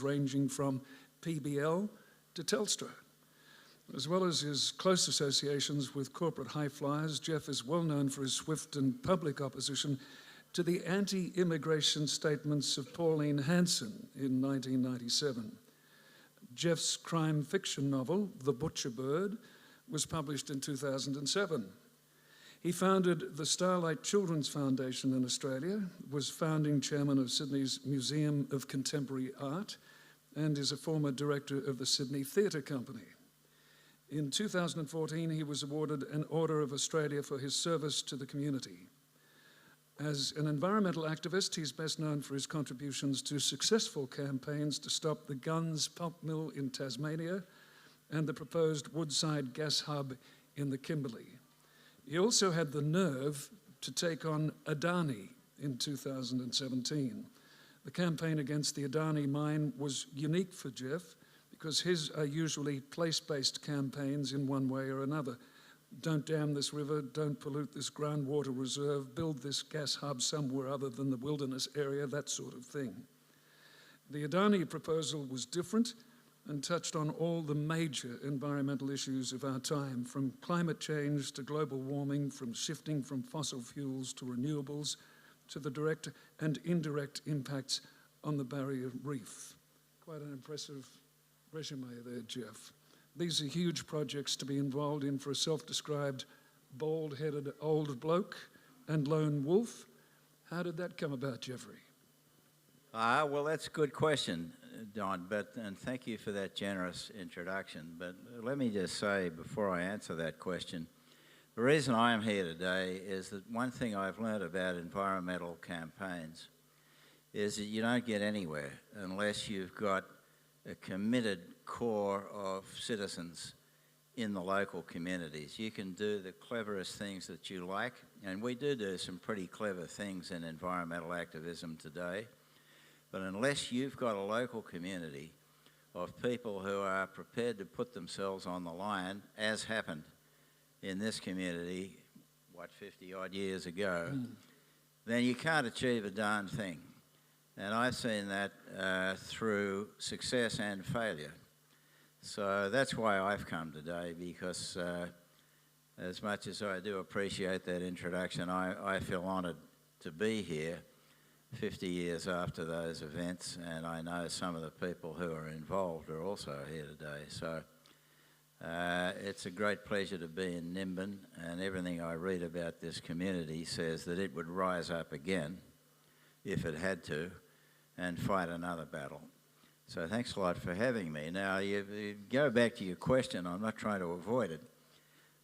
ranging from PBL to Telstra. As well as his close associations with corporate high flyers, Geoff is well known for his swift and public opposition to the anti-immigration statements of Pauline Hanson in 1997. Geoff's crime fiction novel, The Butcher Bird, was published in 2007. He founded the Starlight Children's Foundation in Australia, was founding chairman of Sydney's Museum of Contemporary Art, and is a former director of the Sydney Theatre Company. In 2014, he was awarded an Order of Australia for his service to the community. As an environmental activist, he's best known for his contributions to successful campaigns to stop the Gunns pulp mill in Tasmania and the proposed Woodside gas hub in the Kimberley. He also had the nerve to take on Adani in 2017. The campaign against the Adani mine was unique for Geoff because his are usually place-based campaigns in one way or another. Don't dam this river, don't pollute this groundwater reserve, build this gas hub somewhere other than the wilderness area, that sort of thing. The Adani proposal was different and touched on all the major environmental issues of our time, from climate change to global warming, from shifting from fossil fuels to renewables, to the direct and indirect impacts on the barrier reef. Quite an impressive resume there, Geoff. These are huge projects to be involved in for a self-described bald-headed old bloke and lone wolf. How did that come about, Geoffrey? Well, that's a good question, Don, and thank you for that generous introduction. But let me just say, before I answer that question, the reason I'm here today is that one thing I've learned about environmental campaigns is that you don't get anywhere unless you've got a committed core of citizens in the local communities. You can do the cleverest things that you like, and we do some pretty clever things in environmental activism today. But unless you've got a local community of people who are prepared to put themselves on the line, as happened in this community, 50-odd years ago, then you can't achieve a darn thing. And I've seen that through success and failure. So that's why I've come today, because as much as I do appreciate that introduction, I feel honoured to be here 50 years after those events, and I know some of the people who are involved are also here today. So it's a great pleasure to be in Nimbin, and everything I read about this community says that it would rise up again if it had to and fight another battle. So thanks a lot for having me. Now, you go back to your question. I'm not trying to avoid it.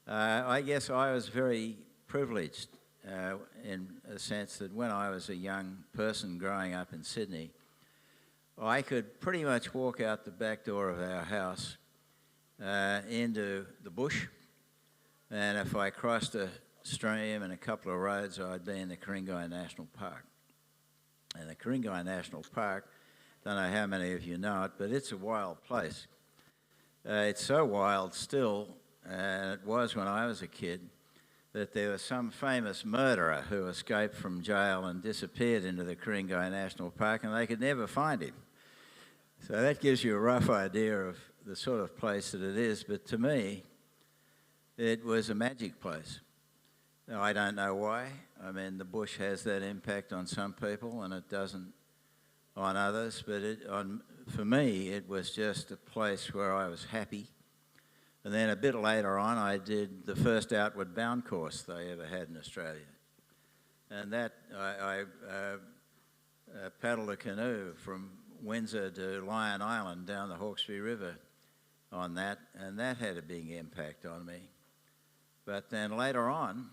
I guess I was very privileged in a sense that when I was a young person growing up in Sydney, I could pretty much walk out the back door of our house into the bush, and if I crossed a stream and a couple of roads, I'd be in the Ku-ring-gai National Park. And the Ku-ring-gai National Park, don't know how many of you know it, but it's a wild place. It's so wild still, and it was when I was a kid, that there was some famous murderer who escaped from jail and disappeared into the Ku-ring-gai National Park, and they could never find him. So that gives you a rough idea of the sort of place that it is. But to me, it was a magic place. Now, I don't know why. I mean, the bush has that impact on some people and it doesn't on others, but for me, it was just a place where I was happy. And then a bit later on, I did the first outward bound course they ever had in Australia. And that, I paddled a canoe from Windsor to Lion Island down the Hawkesbury River on that, and that had a big impact on me. But then later on,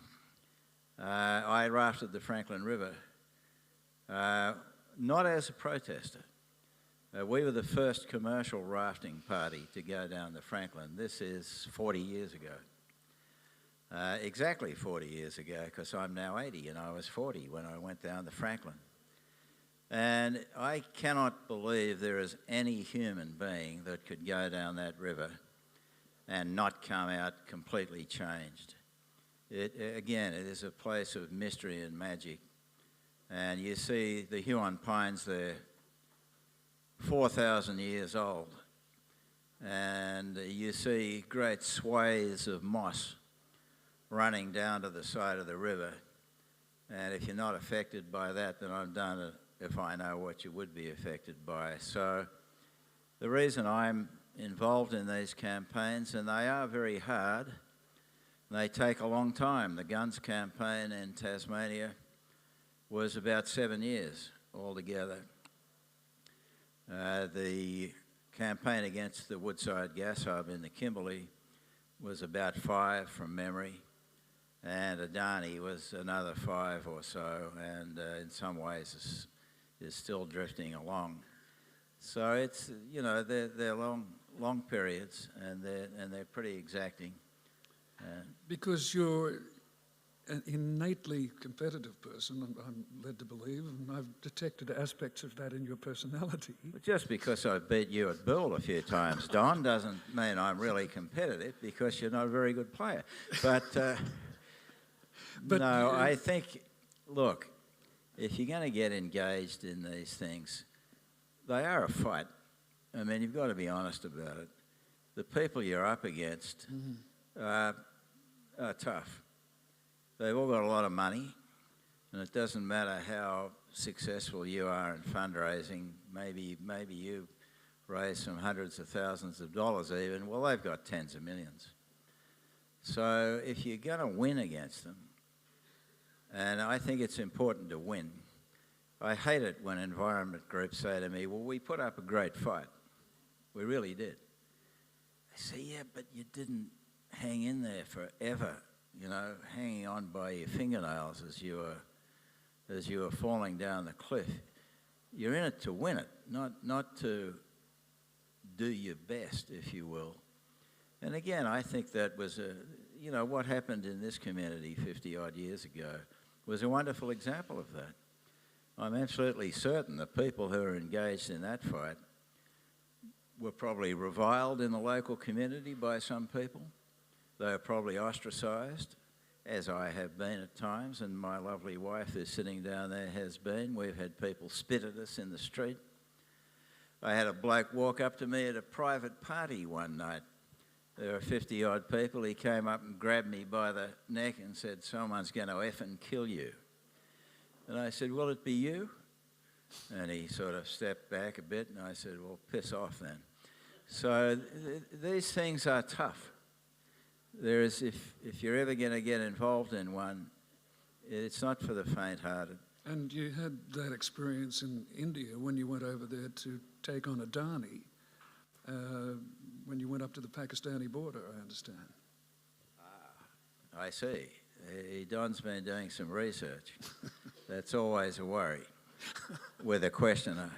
I rafted the Franklin River, not as a protester. We were the first commercial rafting party to go down the Franklin. This is 40 years ago. Exactly 40 years ago, because I'm now 80 and I was 40 when I went down the Franklin. And I cannot believe there is any human being that could go down that river and not come out completely changed. Again, it is a place of mystery and magic. And you see the Huon Pines there 4,000 years old. And you see great swathes of moss running down to the side of the river. And if you're not affected by that, then I'm done if I know what you would be affected by. So the reason I'm involved in these campaigns, and they are very hard, they take a long time. The guns campaign in Tasmania was about 7 years altogether. The campaign against the Woodside gas hub in the Kimberley was about 5 from memory, and Adani was another 5 or so, and in some ways is still drifting along. So it's, you know, they're long periods, and they're pretty exacting. Because you're an innately competitive person, I'm led to believe, and I've detected aspects of that in your personality. But just because I beat you at Bill a few times, Don, doesn't mean I'm really competitive, because you're not a very good player. But no, I think, look, if you're going to get engaged in these things, they are a fight. I mean, you've got to be honest about it. The people you're up against are tough. They've all got a lot of money, and it doesn't matter how successful you are in fundraising. Maybe you raise some hundreds of thousands of dollars even. Well, they've got tens of millions. So if you're going to win against them, and I think it's important to win. I hate it when environment groups say to me, well, we put up a great fight. We really did. I say, yeah, but you didn't hang in there forever, you know, hanging on by your fingernails as you were falling down the cliff. You're in it to win it, not to do your best, if you will. And again, I think that was you know, what happened in this community 50-odd years ago was a wonderful example of that. I'm absolutely certain the people who are engaged in that fight were probably reviled in the local community by some people. They were probably ostracised, as I have been at times, and my lovely wife who's sitting down there has been. We've had people spit at us in the street. I had a bloke walk up to me at a private party one night. There were 50-odd people. He came up and grabbed me by the neck and said, someone's going to effing kill you. And I said, will it be you? And he sort of stepped back a bit, and I said, well, piss off then. So these things are tough. There is, if you're ever going to get involved in one, it's not for the faint-hearted. And you had that experience in India when you went over there to take on Adani, when you went up to the Pakistani border, I understand. I see. Don's been doing some research. That's always a worry with a questioner.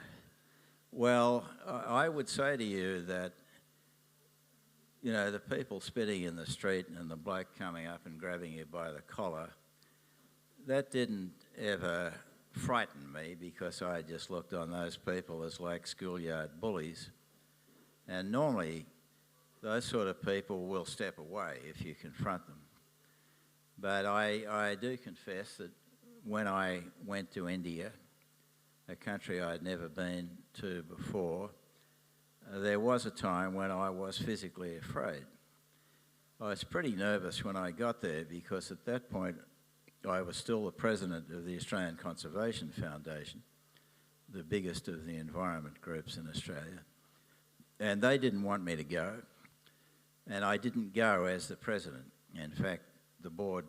Well, I would say to you that, you know, the people spitting in the street and the bloke coming up and grabbing you by the collar, that didn't ever frighten me, because I just looked on those people as like schoolyard bullies. And normally, those sort of people will step away if you confront them. But I do confess that when I went to India, a country I'd never been to before, there was a time when I was physically afraid. I was pretty nervous when I got there, because at that point I was still the president of the Australian Conservation Foundation, the biggest of the environment groups in Australia. And they didn't want me to go, and I didn't go as the president. In fact, the board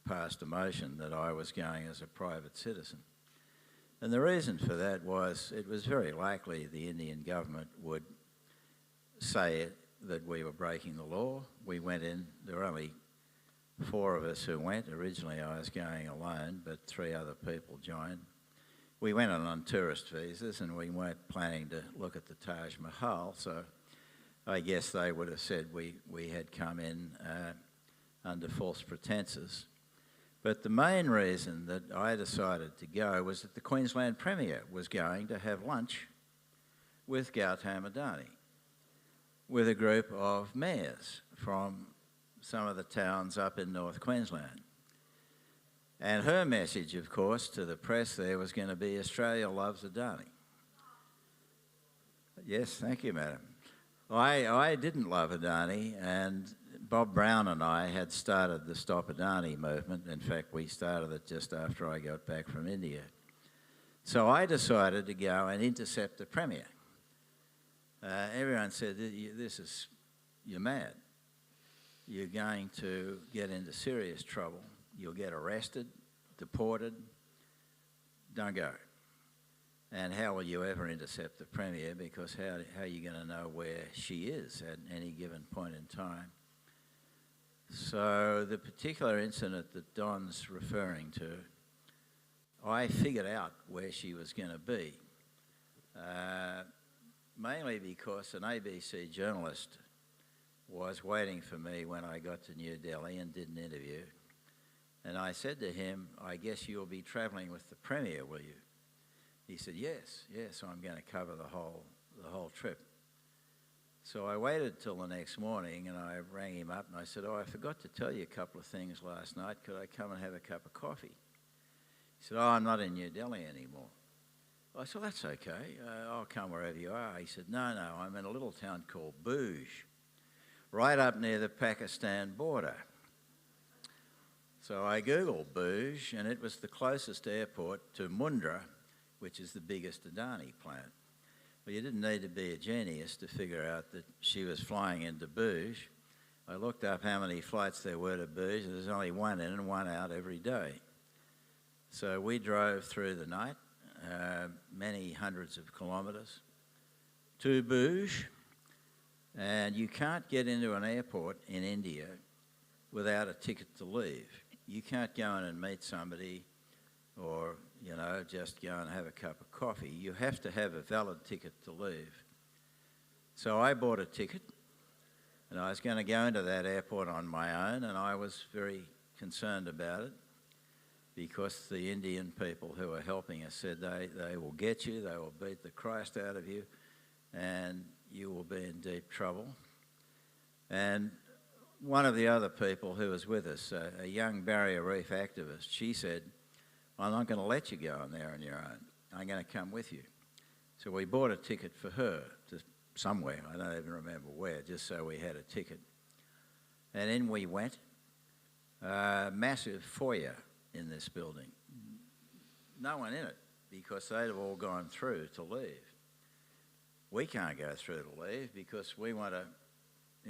passed a motion that I was going as a private citizen. And the reason for that was it was very likely the Indian government would say that we were breaking the law. We went in, there were only 4 of us who went. Originally I was going alone, but 3 other people joined. We went on tourist visas, and we weren't planning to look at the Taj Mahal, so I guess they would have said we had come in under false pretences. But the main reason that I decided to go was that the Queensland Premier was going to have lunch with Gautam Adani, with a group of mayors from some of the towns up in North Queensland. And her message, of course, to the press there was going to be, Australia loves Adani. Yes, thank you, madam. I didn't love Adani, and Bob Brown and I had started the Stop Adani movement. In fact, we started it just after I got back from India. So I decided to go and intercept the Premier. Everyone said, you're mad. You're going to get into serious trouble. You'll get arrested, deported. Don't go. And how will you ever intercept the Premier? Because how are you going to know where she is at any given point in time? So the particular incident that Don's referring to, I figured out where she was going to be, mainly because an ABC journalist was waiting for me when I got to New Delhi and did an interview. And I said to him, I guess you'll be travelling with the Premier, will you? He said, yes, I'm going to cover the whole trip. So I waited till the next morning and I rang him up and I said, I forgot to tell you a couple of things last night. Could I come and have a cup of coffee? He said, I'm not in New Delhi anymore. I said, that's okay. I'll come wherever you are. He said, no, I'm in a little town called Bhuj, right up near the Pakistan border. So I Googled Bhuj, and it was the closest airport to Mundra, which is the biggest Adani plant. Well, you didn't need to be a genius to figure out that she was flying into Bhuj. I looked up how many flights there were to Bhuj, and there's only one in and one out every day. So we drove through the night, many hundreds of kilometres, to Bhuj, and you can't get into an airport in India without a ticket to leave. You can't go in and meet somebody or, just go and have a cup of coffee. You have to have a valid ticket to leave. So I bought a ticket, and I was going to go into that airport on my own, and I was very concerned about it because the Indian people who were helping us said they will get you, they will beat the Christ out of you, and you will be in deep trouble. And one of the other people who was with us, a young Barrier Reef activist, she said, I'm not going to let you go in there on your own. I'm going to come with you. So we bought a ticket for her to somewhere, I don't even remember where, just so we had a ticket. And in we went, massive foyer in this building. No one in it because they'd have all gone through to leave. We can't go through to leave because we want to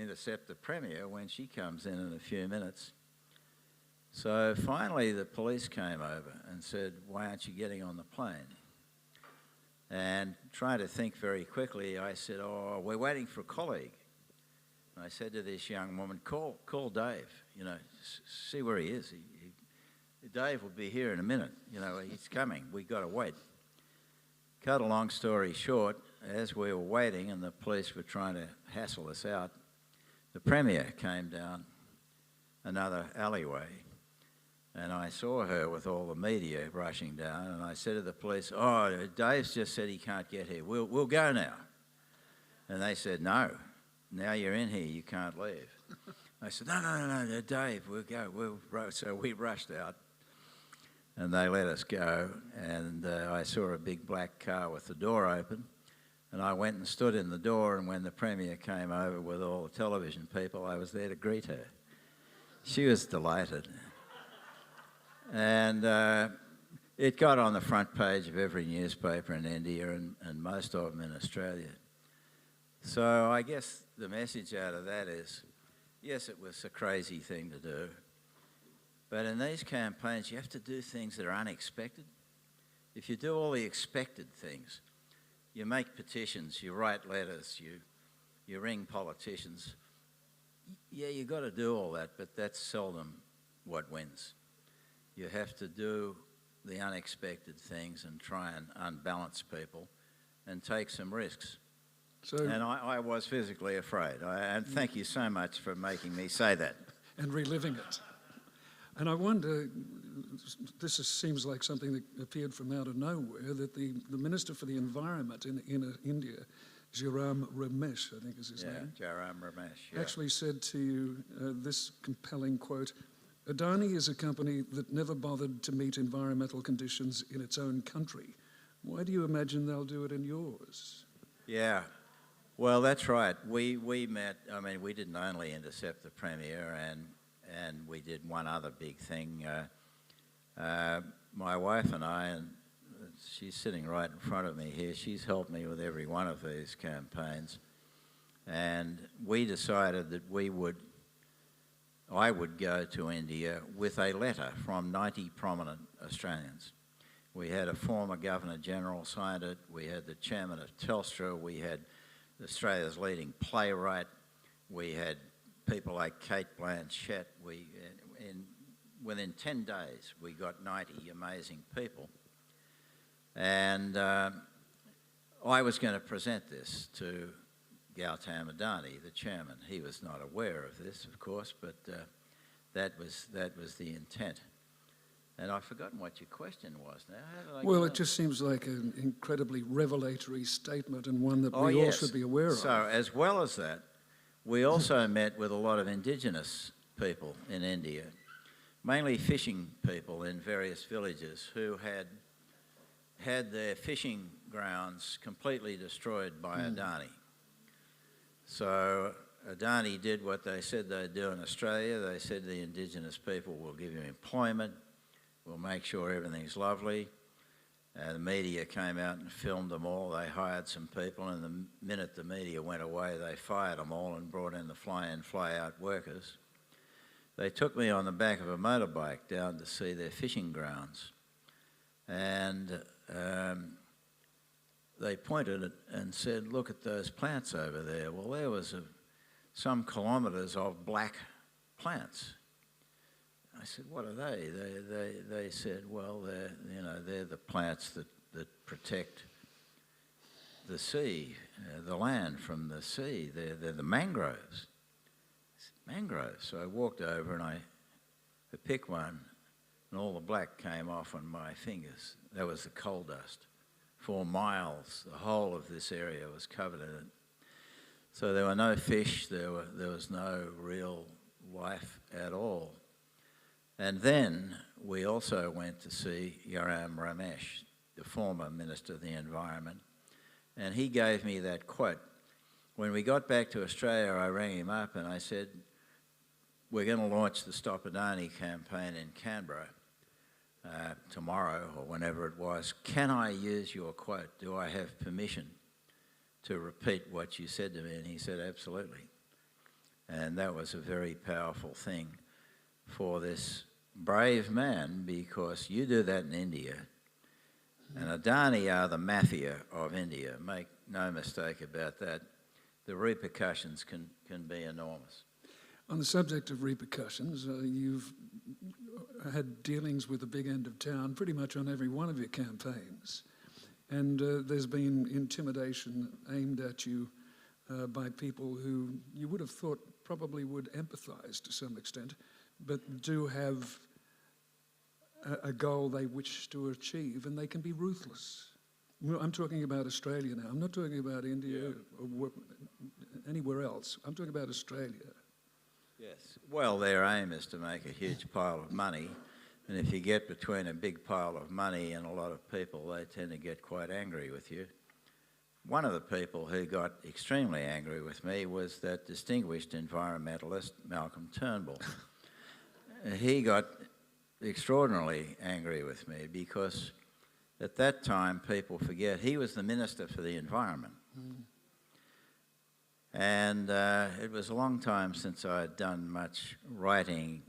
intercept the Premier when she comes in a few minutes. So finally the police came over and said, why aren't you getting on the plane? And trying to think very quickly, I said, we're waiting for a colleague. And I said to this young woman, call Dave, see where he is. Dave will be here in a minute, he's coming, we've got to wait. Cut a long story short, as we were waiting and the police were trying to hassle us out, the Premier came down another alleyway and I saw her with all the media rushing down and I said to the police, Dave's just said he can't get here, we'll go now. And they said, no, now you're in here, you can't leave. I said, no, Dave, we'll go. So we rushed out and they let us go and I saw a big black car with the door open. And I went and stood in the door, and when the Premier came over with all the television people, I was there to greet her. She was delighted. And it got on the front page of every newspaper in India and most of them in Australia. So I guess the message out of that is, yes, it was a crazy thing to do, but in these campaigns, you have to do things that are unexpected. If you do all the expected things, you make petitions, you write letters, you ring politicians. Yeah, you've got to do all that, but that's seldom what wins. You have to do the unexpected things and try and unbalance people and take some risks. And I was physically afraid. And thank you so much for making me say that. And reliving it. And I wonder, this seems like something that appeared from out of nowhere, that the Minister for the Environment in India, Jairam Ramesh, I think is his name. Yeah, Jairam Ramesh, yeah. Actually said to you this compelling quote, Adani is a company that never bothered to meet environmental conditions in its own country. Why do you imagine they'll do it in yours? Yeah. Well, that's right. We met. I mean, we didn't only intercept the Premier, and we did one other big thing. My wife and I, and she's sitting right in front of me here. She's helped me with every one of these campaigns, and we decided that I would go to India with a letter from 90 prominent Australians. We had a former Governor-General signed it. We had the chairman of Telstra. We had Australia's leading playwright. We had people like Kate Blanchett. Within 10 days, we got 90 amazing people. And I was going to present this to Gautam Adani, the chairman. He was not aware of this, of course, but that was the intent. And I've forgotten what your question was now. How did I Well, it just seems like an incredibly revelatory statement, and one that we all should be aware of. So, as well as that, we also met with a lot of indigenous people in India, mainly fishing people in various villages who had their fishing grounds completely destroyed by Adani. So Adani did what they said they'd do in Australia. They said the indigenous people will give you employment, we'll make sure everything's lovely. The media came out and filmed them all. They hired some people, and the minute the media went away, they fired them all and brought in the fly-in, fly-out workers. They took me on the back of a motorbike down to see their fishing grounds. And they pointed and said, look at those plants over there. Well, there was some kilometres of black plants. I said, what are they? They said, well, they're the plants that protect the sea, the land from the sea. They're the mangroves. I said, mangroves. So I walked over and I picked one, and all the black came off on my fingers. That was the coal dust. For miles, the whole of this area was covered in it. So there were no fish, there was no real life at all. And then we also went to see Jairam Ramesh, the former Minister of the Environment, and he gave me that quote. When we got back to Australia, I rang him up and I said, we're going to launch the Stop Adani campaign in Canberra tomorrow or whenever it was. Can I use your quote? Do I have permission to repeat what you said to me? And he said, absolutely. And that was a very powerful thing for this brave man, because you do that in India, and Adani are the mafia of India. Make no mistake about that. The repercussions can be enormous. On the subject of repercussions, you've had dealings with the big end of town pretty much on every one of your campaigns, and there's been intimidation aimed at you by people who you would have thought probably would empathise to some extent, but do have a goal they wish to achieve, and they can be ruthless. Well, I'm talking about Australia now. I'm not talking about India or anywhere else. I'm talking about Australia. Yes. Well, their aim is to make a huge pile of money, and if you get between a big pile of money and a lot of people, they tend to get quite angry with you. One of the people who got extremely angry with me was that distinguished environmentalist, Malcolm Turnbull. He got extraordinarily angry with me because at that time, people forget, he was the Minister for the Environment. And it was a long time since I had done much writing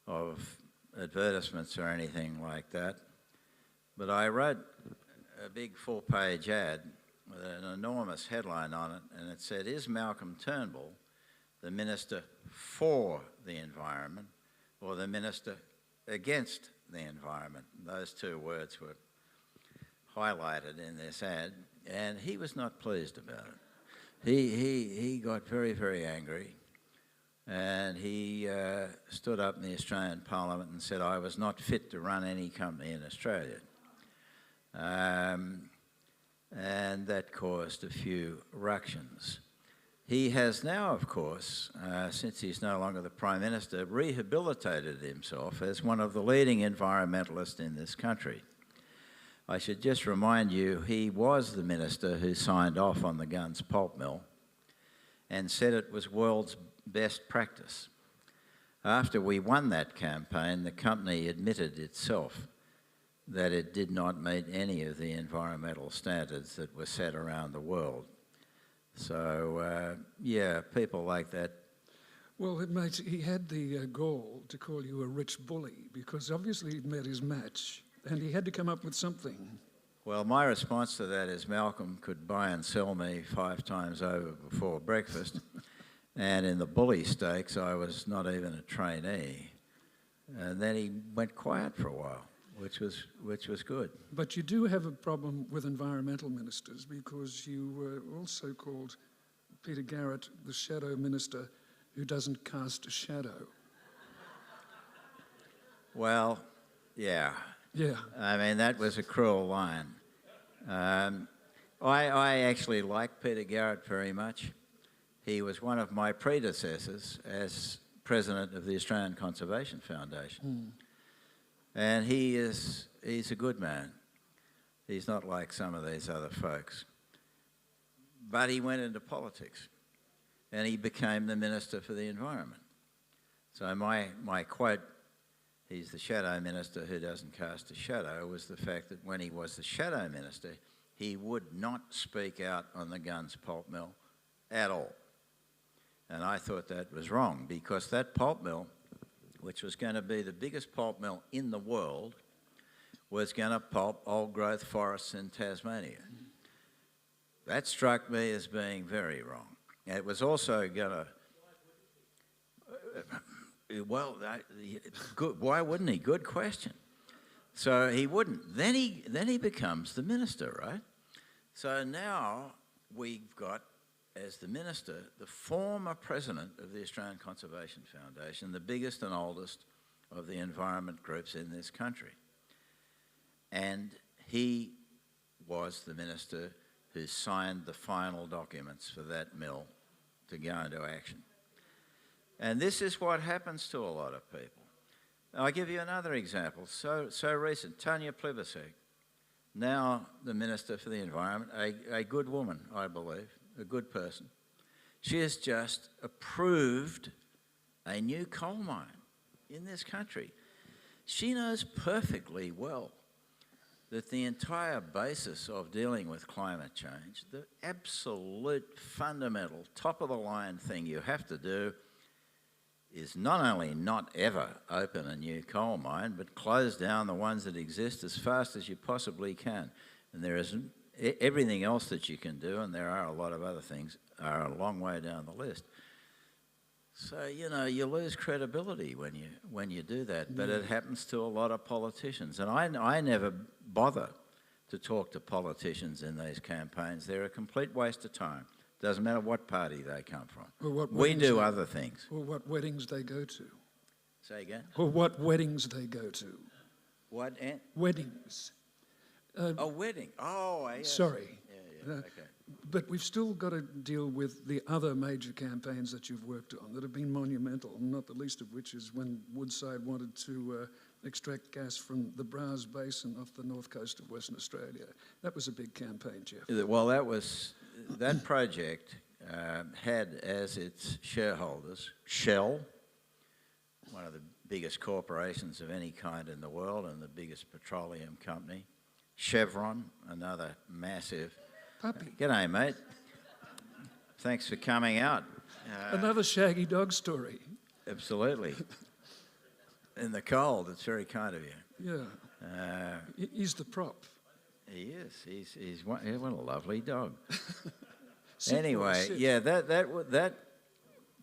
of advertisements or anything like that. But I wrote a big full-page ad with an enormous headline on it, and it said, is Malcolm Turnbull the Minister for the Environment or the Minister against the environment? Those two words were highlighted in this ad, and he was not pleased about it. He got very, very angry, and he stood up in the Australian Parliament and said I was not fit to run any company in Australia. And that caused a few ructions. He has now, of course, since he's no longer the Prime Minister, rehabilitated himself as one of the leading environmentalists in this country. I should just remind you, he was the minister who signed off on the Gunns pulp mill and said it was world's best practice. After we won that campaign, the company admitted itself that it did not meet any of the environmental standards that were set around the world. So, yeah, people like that. Well, mate, he had the gall to call you a rich bully because obviously he'd met his match and he had to come up with something. Well, my response to that is Malcolm could buy and sell me 5 times over before breakfast. And in the bully stakes, I was not even a trainee. And then he went quiet for a while, which was good. But you do have a problem with environmental ministers because you also called Peter Garrett the shadow minister who doesn't cast a shadow. Well, yeah. Yeah. I mean, that was a cruel line. I actually like Peter Garrett very much. He was one of my predecessors as president of the Australian Conservation Foundation. And he's a good man. He's not like some of these other folks. But he went into politics and he became the Minister for the Environment. So my quote, he's the shadow minister who doesn't cast a shadow, was the fact that when he was the shadow minister, he would not speak out on the Gunns pulp mill at all. And I thought that was wrong because that pulp mill, which was going to be the biggest pulp mill in the world, was going to pulp old-growth forests in Tasmania. That struck me as being very wrong. It was also going to... good. Why wouldn't he? Good question. So he wouldn't. Then he becomes the minister, right? So now we've got, as the minister, the former president of the Australian Conservation Foundation, the biggest and oldest of the environment groups in this country. And he was the minister who signed the final documents for that mill to go into action. And this is what happens to a lot of people. I'll give you another example. So recent, Tanya Plibersek, now the Minister for the Environment, a good woman, I believe, a good person. She has just approved a new coal mine in this country. She knows perfectly well that the entire basis of dealing with climate change, the absolute fundamental, top-of-the-line thing you have to do is not only not ever open a new coal mine, but close down the ones that exist as fast as you possibly can. And there is everything else that you can do, and there are a lot of other things, are a long way down the list. So, you know, you lose credibility when you do that, but it happens to a lot of politicians. And I never bother to talk to politicians in these campaigns. They're a complete waste of time. Doesn't matter what party they come from. We do other things. Or what weddings they go to. Say again? Or what weddings they go to. What? Weddings. A wedding. Oh, yes. Sorry. Yeah, okay. But we've still got to deal with the other major campaigns that you've worked on that have been monumental, not the least of which is when Woodside wanted to extract gas from the Browse Basin off the north coast of Western Australia. That was a big campaign, Geoff. Well, that project had as its shareholders Shell, one of the biggest corporations of any kind in the world and the biggest petroleum company, Chevron, another massive... Puppy. G'day, mate. Thanks for coming out. Another shaggy dog story. Absolutely. In the cold, it's very kind of you. Yeah. He's the prop. He is. He's what a lovely dog. Anyway, yeah, that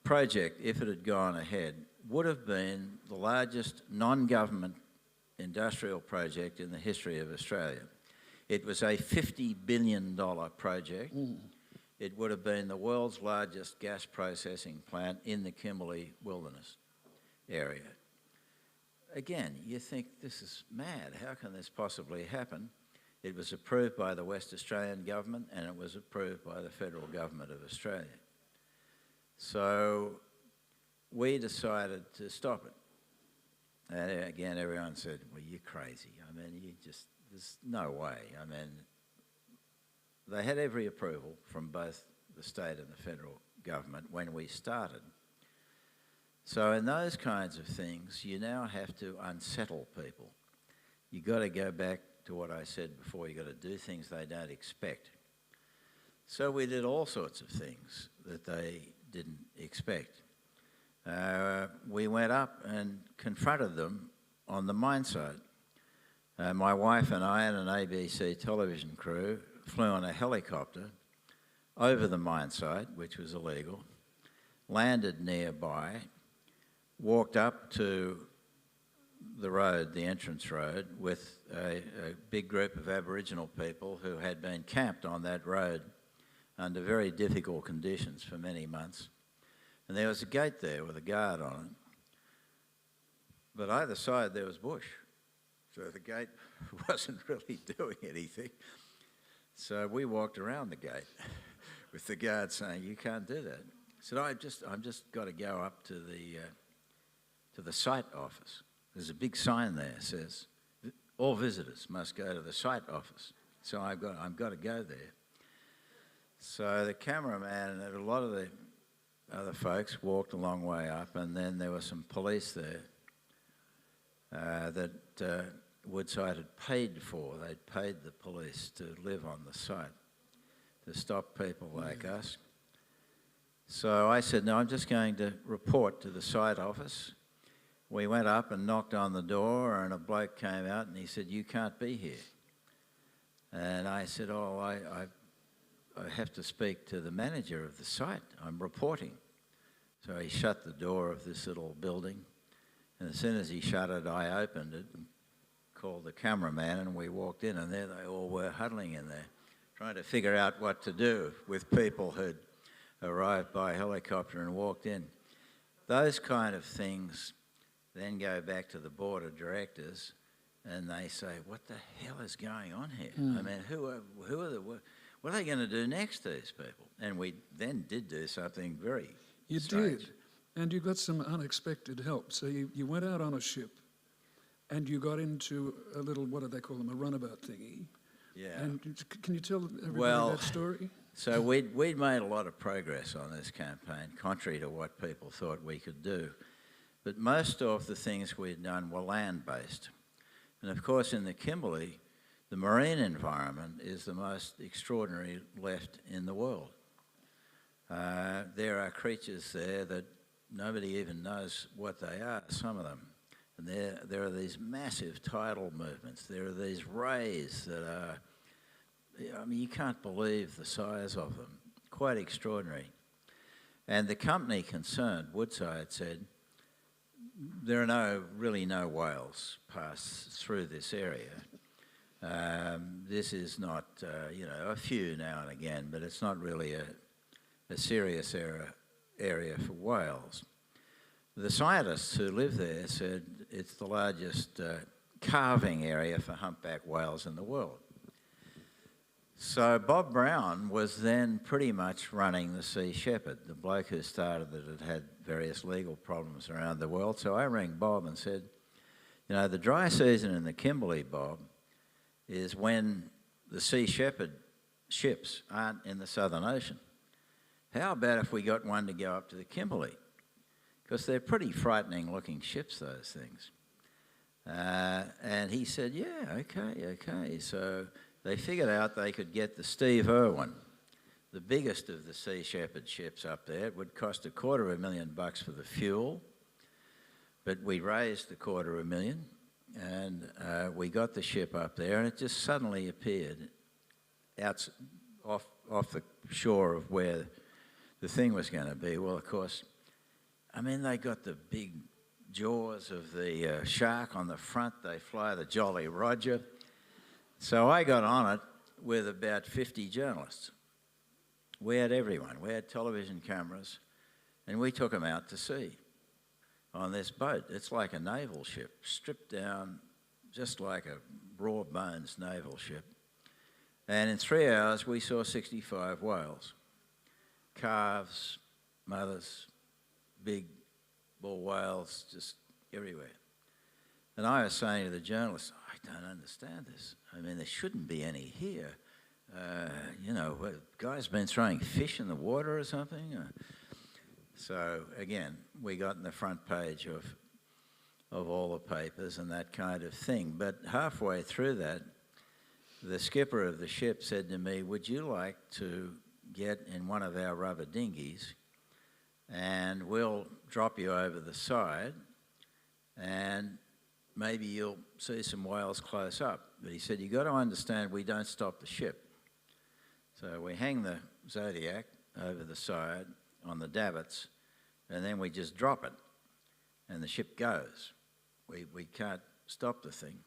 project, if it had gone ahead, would have been the largest non-government industrial project in the history of Australia. It was a $50 billion project. It would have been the world's largest gas processing plant in the Kimberley Wilderness area. Again, you think this is mad. How can this possibly happen? It was approved by the West Australian government and it was approved by the federal government of Australia. So we decided to stop it. And again, everyone said, well, you're crazy. I mean, there's no way. I mean, they had every approval from both the state and the federal government when we started. So in those kinds of things, you now have to unsettle people. You've got to go back to what I said before. You've got to do things they don't expect. So we did all sorts of things that they didn't expect. We went up and confronted them on the mine site. My wife and I and an ABC television crew flew on a helicopter over the mine site, which was illegal, landed nearby, walked up to the road, the entrance road, with a big group of Aboriginal people who had been camped on that road under very difficult conditions for many months. And there was a gate there with a guard on it. But either side there was bush. So the gate wasn't really doing anything. So we walked around the gate with the guard saying, "You can't do that." I said, I've just got to go up to the site office. There's a big sign there that says, all visitors must go to the site office. So I've got to go there. So the cameraman and a lot of the other folks walked a long way up, and then there were some police there that Woodside had paid for. They'd paid the police to live on the site, to stop people like us. So I said, no, I'm just going to report to the site office. We went up and knocked on the door, and a bloke came out and he said, "You can't be here." And I said, "Oh, I have to speak to the manager of the site. I'm reporting." So he shut the door of this little building, and as soon as he shut it, I opened it and called the cameraman, and we walked in, and there they all were huddling in there, trying to figure out what to do with people who'd arrived by helicopter and walked in. Those kind of things then go back to the board of directors, and they say, "What the hell is going on here? I mean, what are they going to do next to these people?" And we then did do something very strange. Did, and you got some unexpected help. So you went out on a ship, and you got into a little, what do they call them, a runabout thingy. Yeah. And can you tell everybody that story? So we'd made a lot of progress on this campaign, contrary to what people thought we could do. But most of the things we'd done were land-based. And of course, in the Kimberley, the marine environment is the most extraordinary left in the world. There are creatures there that nobody even knows what they are, some of them. And there are these massive tidal movements. There are these rays that are, I mean, you can't believe the size of them. Quite extraordinary. And the company concerned, Woodside, said, there are really no whales pass through this area. This is not, a few now and again, but it's not really a serious area for whales. The scientists who live there said it's the largest calving area for humpback whales in the world. So Bob Brown was then pretty much running the Sea Shepherd. The bloke who started it had various legal problems around the world. So I rang Bob and said, the dry season in the Kimberley, Bob, is when the Sea Shepherd ships aren't in the Southern Ocean. How about if we got one to go up to the Kimberley? Because they're pretty frightening looking ships, those things. And he said, yeah, okay. So they figured out they could get the Steve Irwin, the biggest of the Sea Shepherd ships up there. It would cost $250,000 for the fuel, but we raised $250,000, and we got the ship up there, and it just suddenly appeared out off the shore of where the thing was going to be. Well, of course, they got the big jaws of the shark on the front. They fly the Jolly Roger. So I got on it with about 50 journalists. We had everyone. We had television cameras, and we took them out to sea on this boat. It's like a naval ship, stripped down just like a raw bones naval ship. And in 3 hours, we saw 65 whales, calves, mothers, big bull whales, just everywhere. And I was saying to the journalist, I don't understand this. I mean, there shouldn't be any here. You know, guy's been throwing fish in the water or something. So again, we got in the front page of all the papers and that kind of thing. But halfway through that, the skipper of the ship said to me, would you like to get in one of our rubber dinghies and we'll drop you over the side and maybe you'll see some whales close up. But he said, you've got to understand we don't stop the ship. So we hang the Zodiac over the side on the davits and then we just drop it and the ship goes. We can't stop the thing.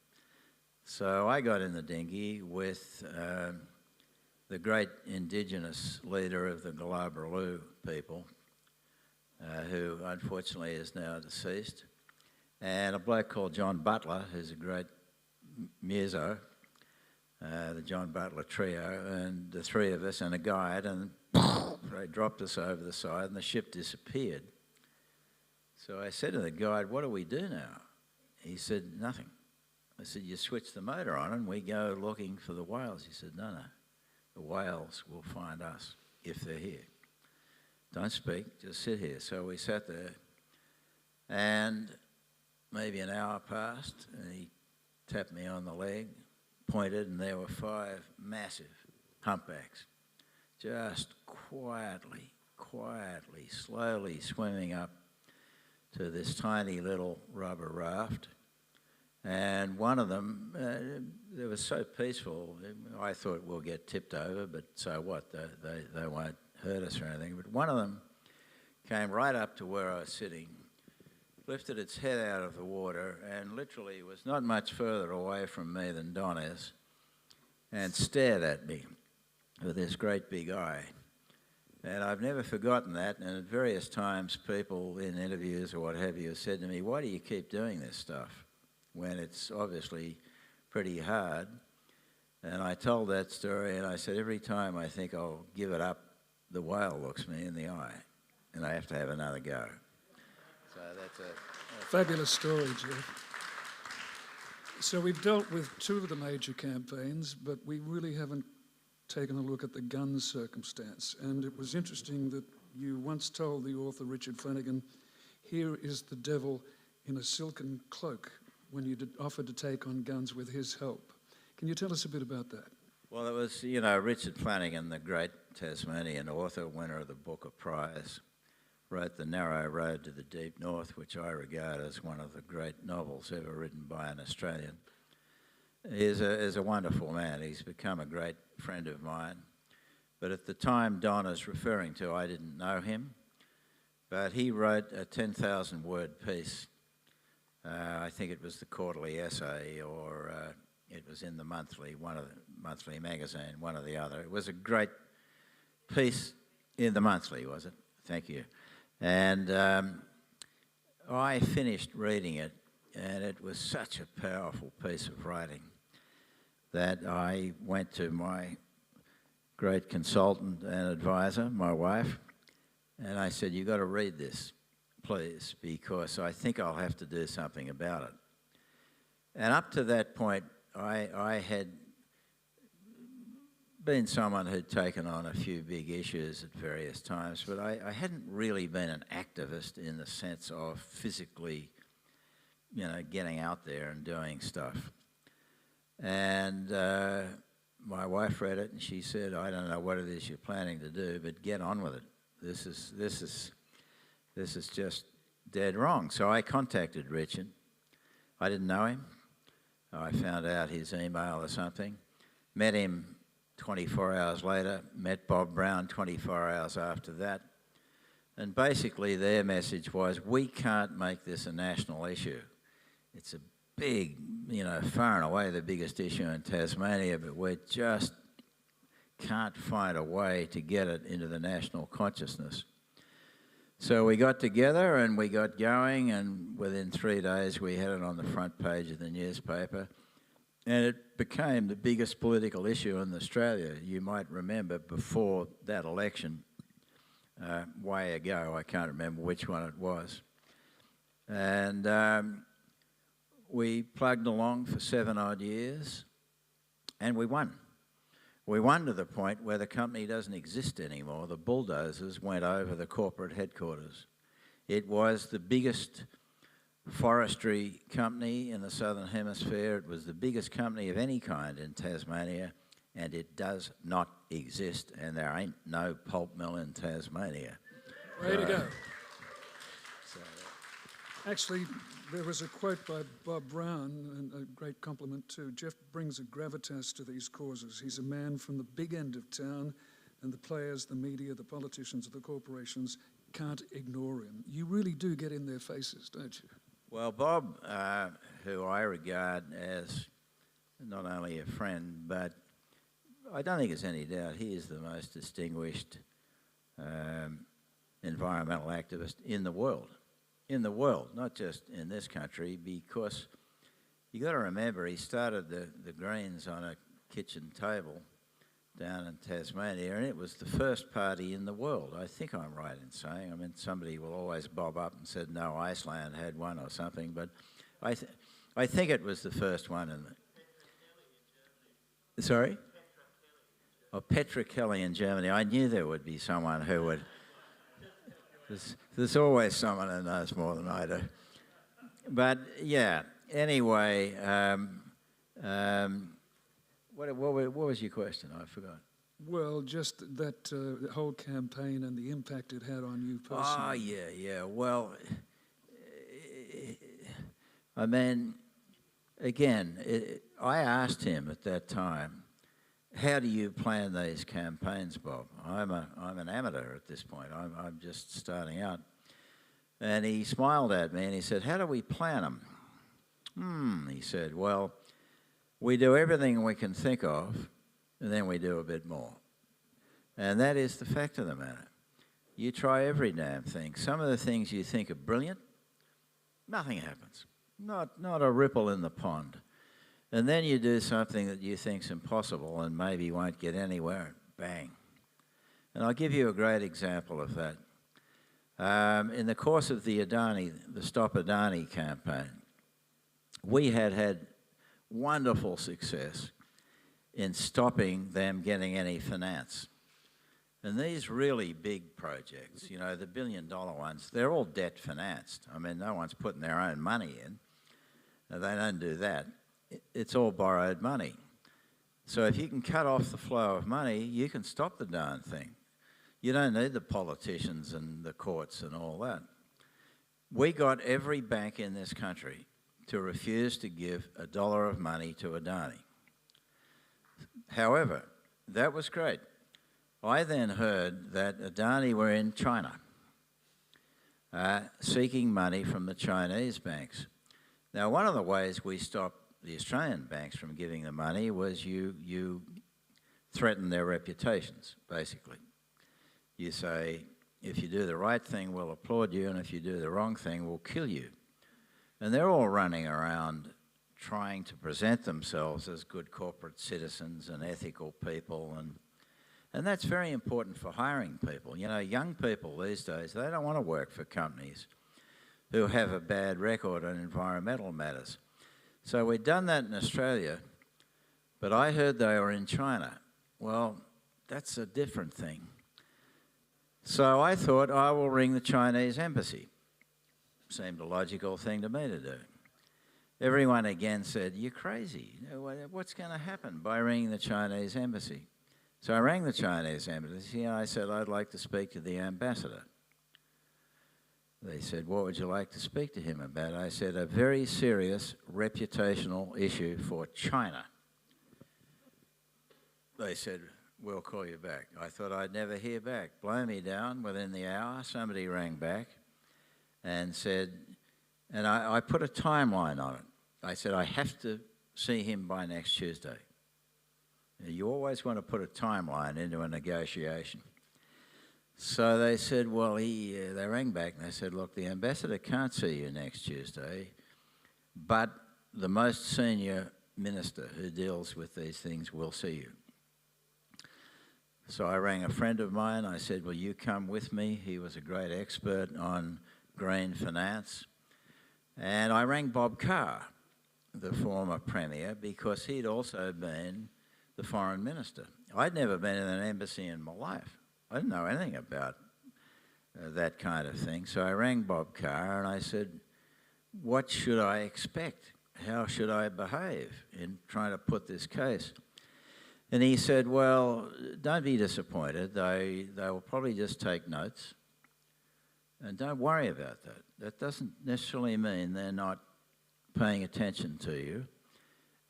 So I got in the dinghy with the great indigenous leader of the Galabarlu people, who unfortunately is now deceased, and a bloke called John Butler, who's a great muso, the John Butler trio, and the three of us and a guide, and they dropped us over the side and the ship disappeared. So I said to the guide, what do we do now? He said, nothing. I said, you switch the motor on and we go looking for the whales. He said, no, the whales will find us if they're here. Don't speak, just sit here. So we sat there and maybe an hour passed and he tapped me on the leg, pointed, and there were 5 massive humpbacks just quietly, slowly swimming up to this tiny little rubber raft. And one of them, it was so peaceful, I thought we'll get tipped over, but so what, they won't hurt us or anything. But one of them came right up to where I was sitting, lifted its head out of the water, and literally was not much further away from me than Don is, and stared at me with this great big eye. And I've never forgotten that, and at various times people in interviews or what have you have said to me, why do you keep doing this stuff when it's obviously pretty hard? And I told that story and I said, every time I think I'll give it up, the whale looks me in the eye and I have to have another go. So that's Fabulous story, Geoff. So we've dealt with 2 of the major campaigns, but we really haven't taken a look at the gun circumstance. And it was interesting that you once told the author Richard Flanagan, here is the devil in a silken cloak, when you offered to take on guns with his help. Can you tell us a bit about that? Well, it was, you know, Richard Flanagan, the great Tasmanian author, winner of the Booker Prize, wrote The Narrow Road to the Deep North, which I regard as one of the great novels ever written by an Australian. He is a wonderful man. He's become a great friend of mine. But at the time Don is referring to, I didn't know him, but he wrote a 10,000-word piece. I think it was the Quarterly Essay, or it was in the monthly, one of the monthly magazine, one or the other. It was a great piece in the monthly, was it? Thank you. And I finished reading it, and it was such a powerful piece of writing that I went to my great consultant and advisor, my wife, and I said, you've got to read this, please, because I think I'll have to do something about it. And up to that point, I had been someone who'd taken on a few big issues at various times, but I hadn't really been an activist in the sense of physically, you know, getting out there and doing stuff. And my wife read it and she said, I don't know what it is you're planning to do, but get on with it. This is just dead wrong. So I contacted Richard. I didn't know him. I found out his email or something. Met him 24 hours later, met Bob Brown 24 hours after that. And basically their message was, we can't make this a national issue. It's a big, you know, far and away the biggest issue in Tasmania, but we just can't find a way to get it into the national consciousness. So we got together and we got going, and within 3 days we had it on the front page of the newspaper, and it became the biggest political issue in Australia. You might remember before that election, way ago, I can't remember which one it was. And we plugged along for 7 odd years, and we won. We won to the point where the company doesn't exist anymore. The bulldozers went over the corporate headquarters. It was the biggest forestry company in the Southern Hemisphere. It was the biggest company of any kind in Tasmania, and it does not exist, and there ain't no pulp mill in Tasmania. Way to go. Actually, there was a quote by Bob Brown, and a great compliment too. Geoff brings a gravitas to these causes. He's a man from the big end of town, and the players, the media, the politicians, the corporations can't ignore him. You really do get in their faces, don't you? Well, Bob, who I regard as not only a friend, but I don't think there's any doubt he is the most distinguished environmental activist in the world. In the world, not just in this country, because you got to remember he started the Greens on a kitchen table down in Tasmania, and it was the first party in the world. I think I'm right in saying. I mean, somebody will always bob up and said, no, Iceland had one or something, but I think it was the first one in the... Sorry? Oh, Petra Kelly in Germany. I knew there would be someone who would... There's always someone who knows more than I do. But, yeah, anyway, what was your question? I forgot. Well, just that whole campaign and the impact it had on you personally. Oh, yeah. Well, I mean, again, I asked him at that time, how do you plan these campaigns, Bob? I'm an amateur at this point. I'm just starting out. And he smiled at me and he said, how do we plan them? He said, well, we do everything we can think of, and then we do a bit more. And that is the fact of the matter. You try every damn thing. Some of the things you think are brilliant, nothing happens. Not a ripple in the pond. And then you do something that you think's impossible and maybe won't get anywhere, bang. And I'll give you a great example of that. In the course of the Stop Adani campaign, we had wonderful success in stopping them getting any finance. And these really big projects, you know, the billion-dollar ones, they're all debt financed. I mean, no one's putting their own money in. They don't do that. It's all borrowed money. So if you can cut off the flow of money, you can stop the darn thing. You don't need the politicians and the courts and all that. We got every bank in this country to refuse to give $1 of money to Adani. However, that was great. I then heard that Adani were in China seeking money from the Chinese banks. Now, one of the ways we stopped the Australian banks from giving the money was you threaten their reputations, basically. You say, if you do the right thing, we'll applaud you, and if you do the wrong thing, we'll kill you. And they're all running around trying to present themselves as good corporate citizens and ethical people, and that's very important for hiring people. You know, young people these days, they don't want to work for companies who have a bad record on environmental matters. So we'd done that in Australia, but I heard they were in China. Well, that's a different thing. So I thought, I will ring the Chinese embassy. Seemed a logical thing to me to do. Everyone again said, you're crazy. What's going to happen by ringing the Chinese embassy? So I rang the Chinese embassy and I said, I'd like to speak to the ambassador. They said, what would you like to speak to him about? I said, a very serious reputational issue for China. They said, we'll call you back. I thought I'd never hear back. Blow me down. Within the hour, somebody rang back and said, and I put a timeline on it. I said, I have to see him by next Tuesday. You always want to put a timeline into a negotiation. So they said, well, they rang back and they said, look, the ambassador can't see you next Tuesday, but the most senior minister who deals with these things will see you. So I rang a friend of mine. I said, will you come with me? He was a great expert on green finance. And I rang Bob Carr. the former Premier, because he'd also been the Foreign Minister. I'd never been in an embassy in my life. I didn't know anything about that kind of thing. So I rang Bob Carr and I said, what should I expect? How should I behave in trying to put this case? And he said, well, don't be disappointed. They will probably just take notes. And don't worry about that. That doesn't necessarily mean they're not paying attention to you.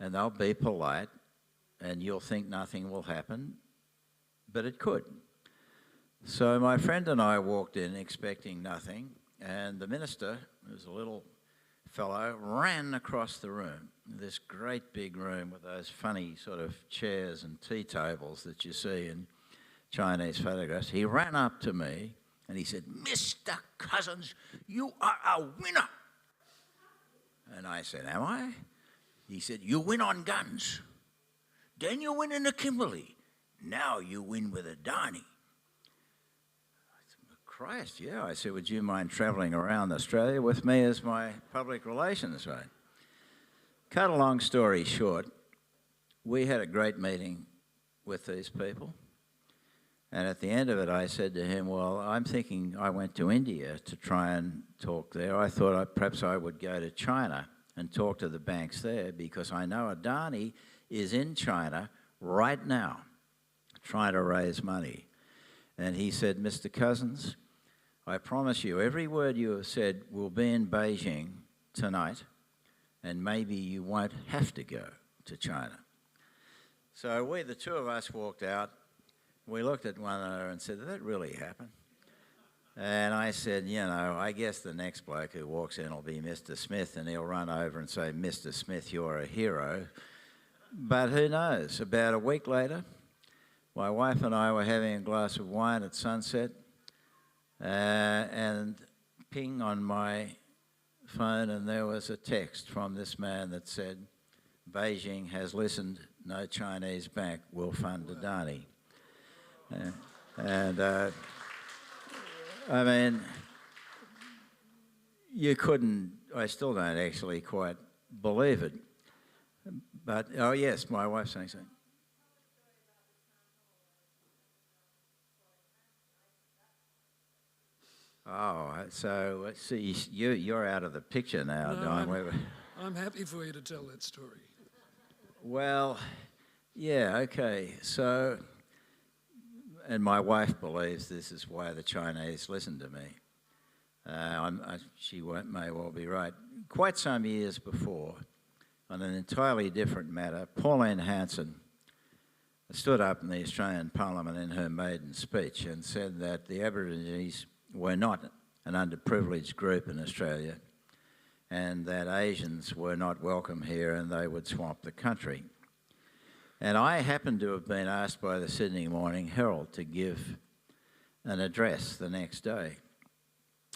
And they'll be polite, and you'll think nothing will happen, but it could. So my friend and I walked in expecting nothing, and the minister, who was a little fellow, ran across the room, this great big room with those funny sort of chairs and tea tables that you see in Chinese photographs. He ran up to me and he said, Mr. Cousins, you are a winner. And I said, am I? He said, you win on guns. Then you win in the Kimberley. Now you win with a Darnie. Christ, yeah. I said, would you mind travelling around Australia with me as my public relations mate? Cut a long story short, we had a great meeting with these people. And at the end of it, I said to him, well, I'm thinking I went to India to try and talk there. I thought perhaps I would go to China and talk to the banks there, because I know Adani is in China right now trying to raise money. And he said, Mr. Cousins, I promise you, every word you have said will be in Beijing tonight, and maybe you won't have to go to China. So we, the two of us, walked out. We looked at one another and said, did that really happen? And I said, you know, I guess the next bloke who walks in will be Mr. Smith, and he'll run over and say, Mr. Smith, you're a hero. But who knows? About a week later, my wife and I were having a glass of wine at sunset, and ping on my phone, and there was a text from this man that said, Beijing has listened, no Chinese bank will fund Adani. I mean, you couldn't, I still don't actually quite believe it. But, oh yes, my wife's saying something. Oh, so see, you're out of the picture now, No, Don. I'm happy for you to tell that story. Well, yeah, okay. So, and my wife believes this is why the Chinese listen to me. She may well be right. Quite some years before, on an entirely different matter, Pauline Hanson stood up in the Australian Parliament in her maiden speech and said that the Aborigines were not an underprivileged group in Australia, and that Asians were not welcome here and they would swamp the country. And I happened to have been asked by the Sydney Morning Herald to give an address the next day.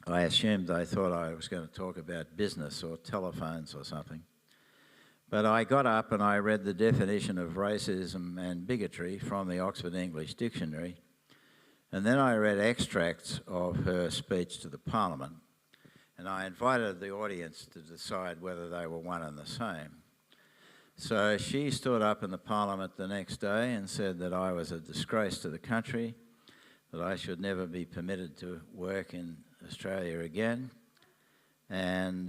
I assumed they thought I was going to talk about business or telephones or something. But I got up and I read the definition of racism and bigotry from the Oxford English Dictionary. And then I read extracts of her speech to the Parliament, and I invited the audience to decide whether they were one and the same. So she stood up in the Parliament the next day and said that I was a disgrace to the country, that I should never be permitted to work in Australia again, and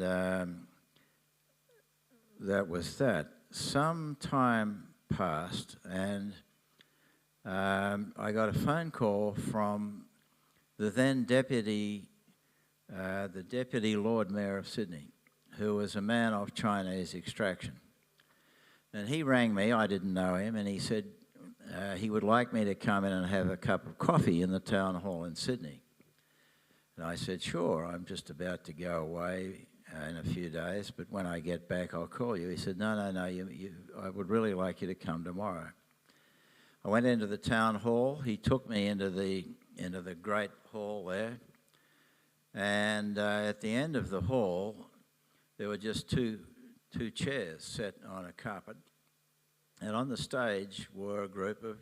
that was that. Some time passed, and I got a phone call from the then Deputy Lord Mayor of Sydney, who was a man of Chinese extraction. And he rang me, I didn't know him, and he said he would like me to come in and have a cup of coffee in the town hall in Sydney. And I said, sure, I'm just about to go away in a few days, but when I get back, I'll call you. He said, no, I would really like you to come tomorrow. I went into the town hall. He took me into the great hall there, and at the end of the hall, there were just two chairs set on a carpet, and on the stage were a group of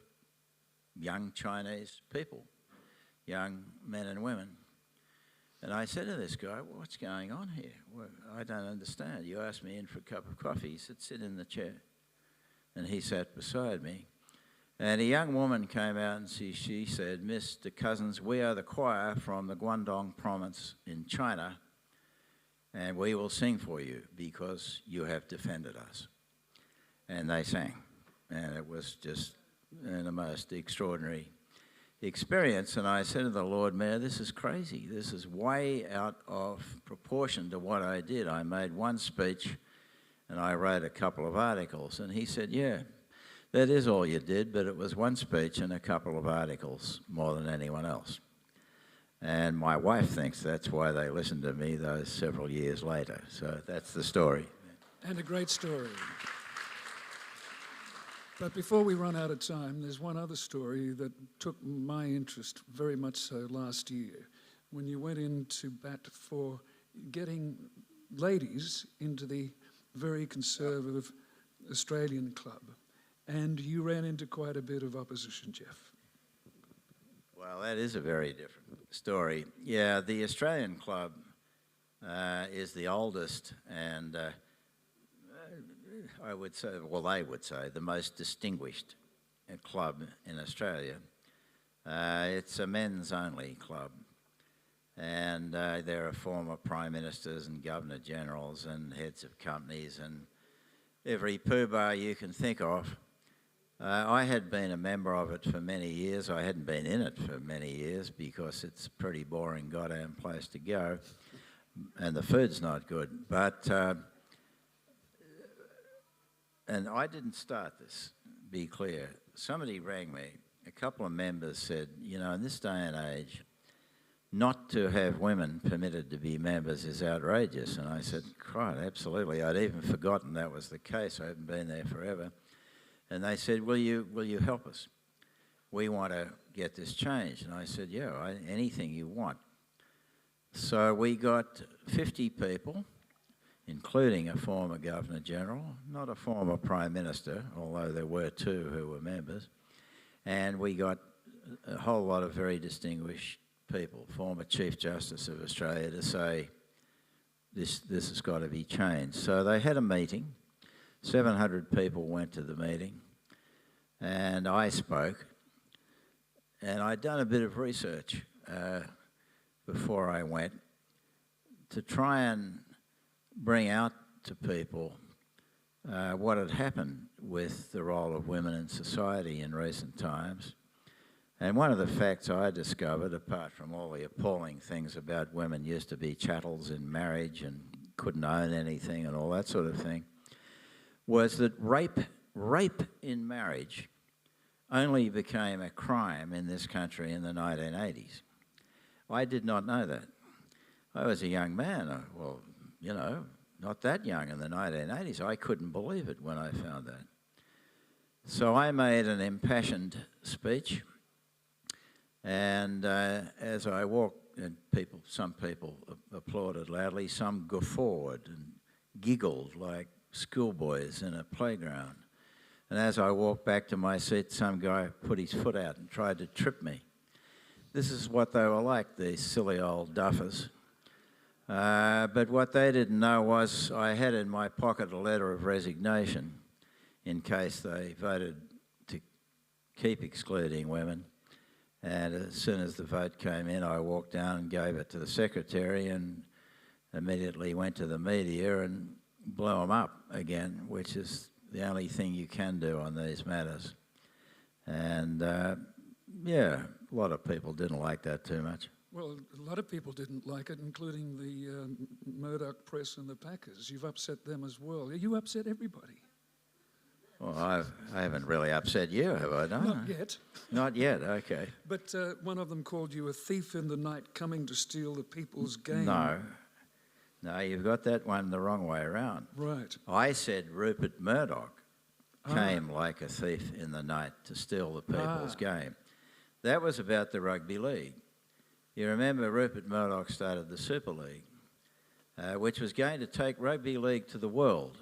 young Chinese people, young men and women. And I said to this guy, what's going on here? Well, I don't understand. You asked me in for a cup of coffee. He said, sit in the chair. And he sat beside me. And a young woman came out and she said, Mr. Cousins, we are the choir from the Guangdong province in China, and we will sing for you because you have defended us. And they sang. And it was just the most extraordinary experience. And I said to the Lord Mayor, this is crazy. This is way out of proportion to what I did. I made one speech and I wrote a couple of articles. And he said, yeah, that is all you did, but it was one speech and a couple of articles more than anyone else. And my wife thinks that's why they listened to me those several years later. So that's the story. And a great story. But before we run out of time, there's one other story that took my interest very much so last year, when you went into bat for getting ladies into the very conservative Australian club. And you ran into quite a bit of opposition, Geoff. Well, that is a very different story. Yeah, the Australian club is the oldest and I would say, well, they would say, the most distinguished club in Australia. It's a men's-only club, and there are former prime ministers and governor-generals and heads of companies and every poobah you can think of. I had been a member of it for many years. I hadn't been in it for many years because it's a pretty boring goddamn place to go, and the food's not good. But and I didn't start this, be clear. Somebody rang me, a couple of members said, you know, in this day and age, not to have women permitted to be members is outrageous. And I said, right, absolutely. I'd even forgotten that was the case. I haven't been there forever. And they said, will you help us? We want to get this changed. And I said, yeah, anything you want. So we got 50 people, including a former Governor-General, not a former Prime Minister, although there were two who were members, and we got a whole lot of very distinguished people, former Chief Justice of Australia, to say this has got to be changed. So they had a meeting, 700 people went to the meeting, and I spoke, and I'd done a bit of research before I went to try and bring out to people what had happened with the role of women in society in recent times. And one of the facts I discovered, apart from all the appalling things about women used to be chattels in marriage and couldn't own anything and all that sort of thing, was that rape in marriage only became a crime in this country in the 1980s. I did not know that. I was a young man, well, you know, not that young in the 1980s. I couldn't believe it when I found that. So I made an impassioned speech, and as I walked, and some people applauded loudly, some guffawed and giggled like schoolboys in a playground. And as I walked back to my seat, some guy put his foot out and tried to trip me. This is what they were like, these silly old duffers. But what they didn't know was I had in my pocket a letter of resignation in case they voted to keep excluding women. And as soon as the vote came in, I walked down and gave it to the secretary and immediately went to the media and blew them up again, which is the only thing you can do on these matters. And yeah, a lot of people didn't like that too much. Well, a lot of people didn't like it, including the Murdoch press and the Packers. You've upset them as well. You upset everybody. Well, I haven't really upset you, have I? No. Not yet. Not yet, okay. But one of them called you a thief in the night coming to steal the people's game. No, you've got that one the wrong way around. Right. I said Rupert Murdoch came like a thief in the night to steal the people's game. That was about the rugby league. You remember Rupert Murdoch started the Super League, which was going to take rugby league to the world,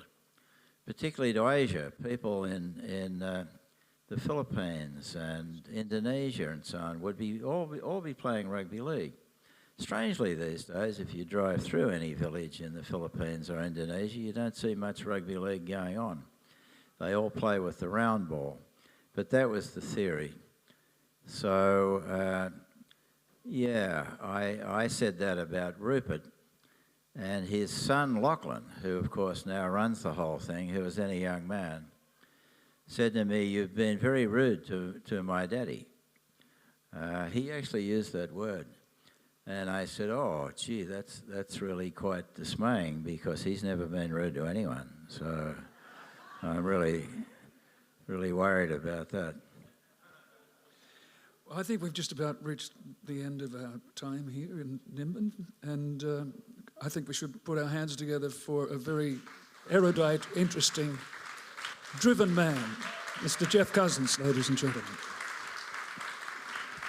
particularly to Asia. People in the Philippines and Indonesia and so on would all be playing rugby league. Strangely these days, if you drive through any village in the Philippines or Indonesia, you don't see much rugby league going on. They all play with the round ball. But that was the theory. So, yeah, I said that about Rupert. And his son, Lachlan, who of course now runs the whole thing, who was then a young man, said to me, "You've been very rude to my daddy." He actually used that word. And I said, "Oh, gee, that's really quite dismaying, because he's never been rude to anyone. So I'm really worried about that." Well, I think we've just about reached the end of our time here in Nimbin, and I think we should put our hands together for a very erudite, interesting, driven man, Mr. Geoff Cousins, ladies and gentlemen.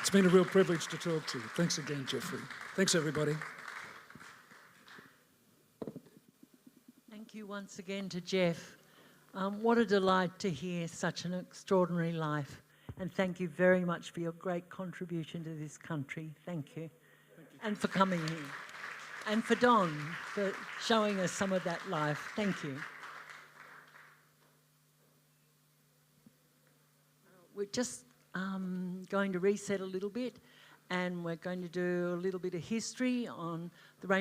It's been a real privilege to talk to you. Thanks again, Geoffrey. Thanks, everybody. Thank you once again to Geoff. What a delight to hear such an extraordinary life. And thank you very much for your great contribution to this country. Thank you. And for coming here. And for Don, for showing us some of that life. Thank you. We're just going to reset a little bit, and we're going to do a little bit of history on the